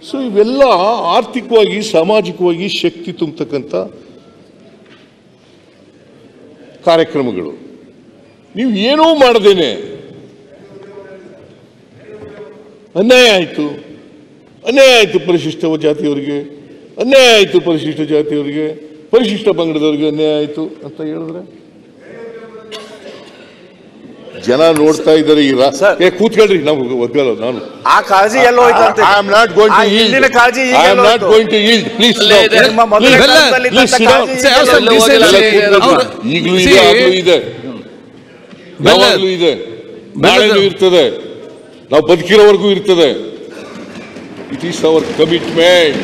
So ಇವೆಲ್ಲ ಆರ್ಥಿಕವಾಗಿ ಸಾಮಾಜಿಕವಾಗಿ ಶಕ್ತಿ ತುಂಬತಕ್ಕಂಥ ಕಾರ್ಯಕ್ರಮಗಳು. ನೀವು ಏನೂ ಮಾಡದೇನೆ ಅನ್ಯಾಯ ಆಯಿತು ಪರಿಶಿಷ್ಟ ಜಾತಿಯವರಿಗೆ, ಅನ್ಯಾಯ ಆಯಿತು ಪರಿಶಿಷ್ಟ ಜಾತಿಯವರಿಗೆ, ಪರಿಶಿಷ್ಟ ಪಂಗಡದವರಿಗೆ ಅನ್ಯಾಯ ಆಯಿತು ಅಂತ ಹೇಳಿದ್ರೆ ಜನ ನೋಡ್ತಾ ಇದ್ದಾರೆ. ಕೂತ್ಕೊಳ್ರಿ, ನಾವು ಒಗ್ಗಲ್ಲ. ನಾನು ಆ ಕಾಳಜಿ ಎಲ್ಲ ಹೋಯ್ತು. I am not going to yield. I am not going to yield. Please ಈಗಲೂ ಇದೆ, ಆಗಲೂ ಇದೆ, ಯಾವಾಗಲೂ ಇದೆ, ನಾಳೆನೂ ಇರ್ತದೆ, ನಾವು ಬದುಕಿರೋವರೆಗೂ ಇರ್ತದೆ. It is our commitment.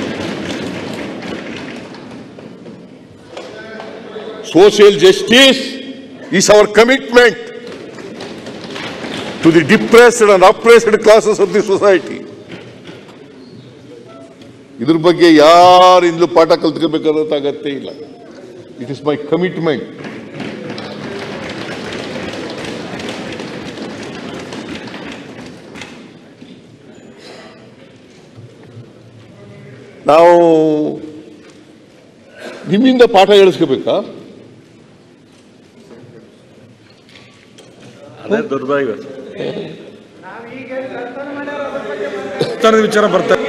Social justice is our commitment to the depressed and oppressed classes of the society. ಇದ್ರ ಬಗ್ಗೆ ಯಾರಿಂದಲೂ ಪಾಠ ಕಲ್ತ್ಕೋಬೇಕಾದ ಅಗತ್ಯ ಇಲ್ಲ. It is my commitment. ನಾವು ನಿಮ್ಮಿಂದ ಪಾಠ ಹೇಳಿಸ್ಕೋಬೇಕಾ? ವಿಚಾರ ಬರ್ತಾರೆ.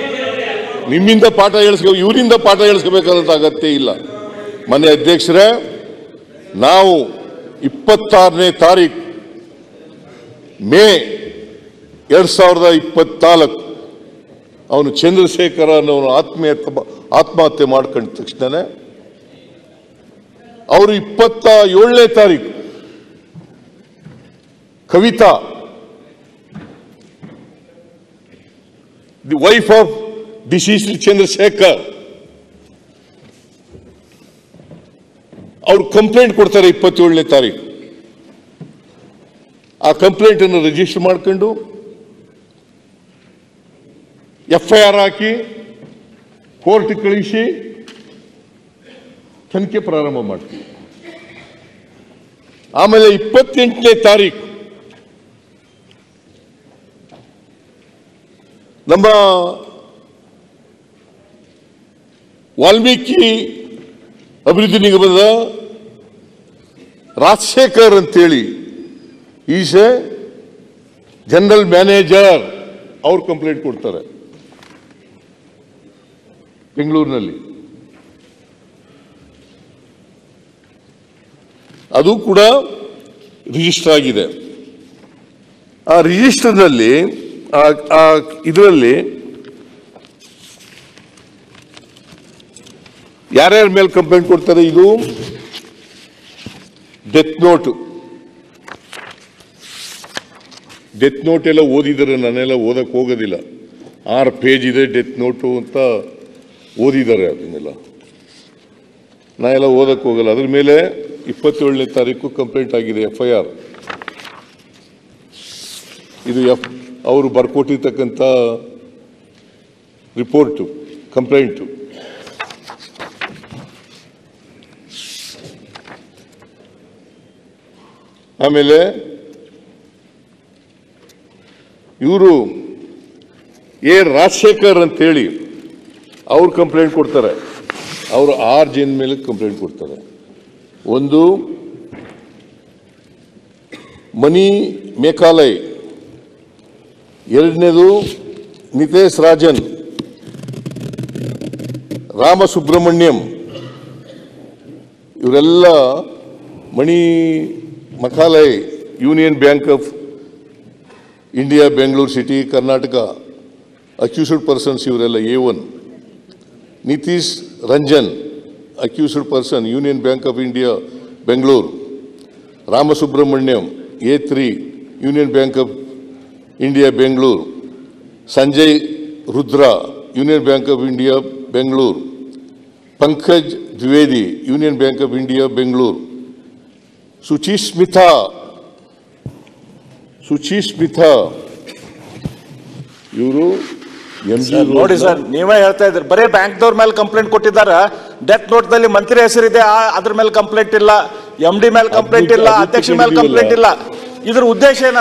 ನಿಮ್ಮಿಂದ ಪಾಠ ಇವರಿಂದ ಪಾಠ ಹೇಳಿಸ್ಕೋಬೇಕಾದಂತ ಅಗತ್ಯ ಇಲ್ಲ. ಮನೆ ಅಧ್ಯಕ್ಷರೇ, ನಾವು 26ನೇ ತಾರೀಕು ಮೇ 2024 ಅವನು ಚಂದ್ರಶೇಖರ ಅನ್ನೋನು ಆತ್ಮಹತ್ಯೆ ಮಾಡ್ಕೊಂಡ ತಕ್ಷಣ ಅವರು 27ನೇ ತಾರೀಕು Kavita, the wife of deceased Chandrashekhar, ಅವರು ಕಂಪ್ಲೇಂಟ್ ಕೊಡ್ತಾರೆ 27ನೇ ತಾರೀಕು. ಆ ಕಂಪ್ಲೇಂಟ್ ಅನ್ನು ರಿಜಿಸ್ಟರ್ ಮಾಡ್ಕೊಂಡು FIR ಹಾಕಿ ಕೋರ್ಟ್ ಕಳಿಸಿ ತನಿಖೆ ಪ್ರಾರಂಭ ಮಾಡ್ತೀವಿ. ಆಮೇಲೆ 28ನೇ ತಾರೀಕು ನಮ್ಮ ವಾಲ್ಮೀಕಿ ಅಭಿವೃದ್ಧಿ ನಿಗಮದ ರಾಜಶೇಖರ್ ಅಂತೇಳಿ ಈಸ್ ಎ ಜನರಲ್ ಮ್ಯಾನೇಜರ್, ಅವ್ರು ಕಂಪ್ಲೇಂಟ್ ಕೊಡ್ತಾರೆ ಬೆಂಗಳೂರಿನಲ್ಲಿ. ಅದು ಕೂಡ ರಿಜಿಸ್ಟರ್ ಆಗಿದೆ. ಆ ರಿಜಿಸ್ಟರ್ನಲ್ಲಿ ಇದರಲ್ಲಿ ಯಾರ್ಯಾರ ಮೇಲೆ ಕಂಪ್ಲೇಂಟ್ ಕೊಡ್ತಾರೆ? ಇದು ಡೆತ್ ನೋಟ್ ಎಲ್ಲ ಓದಿದ್ದಾರೆ. ನಾನೆಲ್ಲ ಓದಕ್ಕೆ ಹೋಗೋದಿಲ್ಲ. 6 ಪೇಜ್ ಇದೆ ಡೆತ್ ನೋಟು ಅಂತ ಓದಿದ್ದಾರೆ. ಅದನ್ನೆಲ್ಲ ನಾ ಎಲ್ಲ ಓದಕ್ಕೆ ಹೋಗಲ್ಲ. ಅದ್ರ ಮೇಲೆ 27ನೇ ತಾರೀಕು ಕಂಪ್ಲೇಂಟ್ ಆಗಿದೆ, FIR. ಇದು ಅವರು ಬರ್ಕೊಟ್ಟಿರ್ತಕ್ಕಂಥ ರಿಪೋರ್ಟು, ಕಂಪ್ಲೇಂಟು. ಆಮೇಲೆ ಇವರು ರಾಜಶೇಖರ್ ಅಂತೇಳಿ ಅವ್ರು ಕಂಪ್ಲೇಂಟ್ ಕೊಡ್ತಾರೆ. ಅವರು 6 ಜನ ಮೇಲೆ ಕಂಪ್ಲೇಂಟ್ ಕೊಡ್ತಾರೆ. ಒಂದು ಮನಿ ಮೇಕಾಲಯ್, ಎರಡನೇದು ನಿತೇಶ್ ರಾಜನ್, ರಾಮಸುಬ್ರಹ್ಮಣ್ಯಂ, ಇವರೆಲ್ಲ ಮಣಿ ಮಕಾಲಯ್ Union Bank of India Bengaluru city Karnataka accused persons, ಇವರೆಲ್ಲ A1. Nitish Ranjan accused person Union Bank of India Bengaluru. Ramasubramanyam A3 Union Bank of India Bengaluru. Sanjay Rudra Union Bank of India Bengaluru. Pankaj Dwivedi Union Bank of India Bengaluru. Suchismita ಇವರು ನೋಡಿ ಸರ್, ನೀವೇ ಹೇಳ್ತಾ ಇದ್ರಿ ಬರೀ ಬ್ಯಾಂಕ್ದವ್ರ ಮೇಲೆ ಕಂಪ್ಲೇಂಟ್ ಕೊಟ್ಟಿದ್ದಾರೆ. ಡೆತ್ ನೋಟ್ ನಲ್ಲಿ ಮಂತ್ರಿ ಹೆಸರಿದೆ, ಅದ್ರ ಮೇಲೆ ಕಂಪ್ಲೇಂಟ್ ಇಲ್ಲ, MD ಮೇಲೆ ಕಂಪ್ಲೇಂಟ್ ಇಲ್ಲ, ಅಧ್ಯಕ್ಷ ಮೇಲೆ ಕಂಪ್ಲೇಂಟ್ ಇಲ್ಲ. ಇದ್ರ ಉದ್ದೇಶ ಏನ?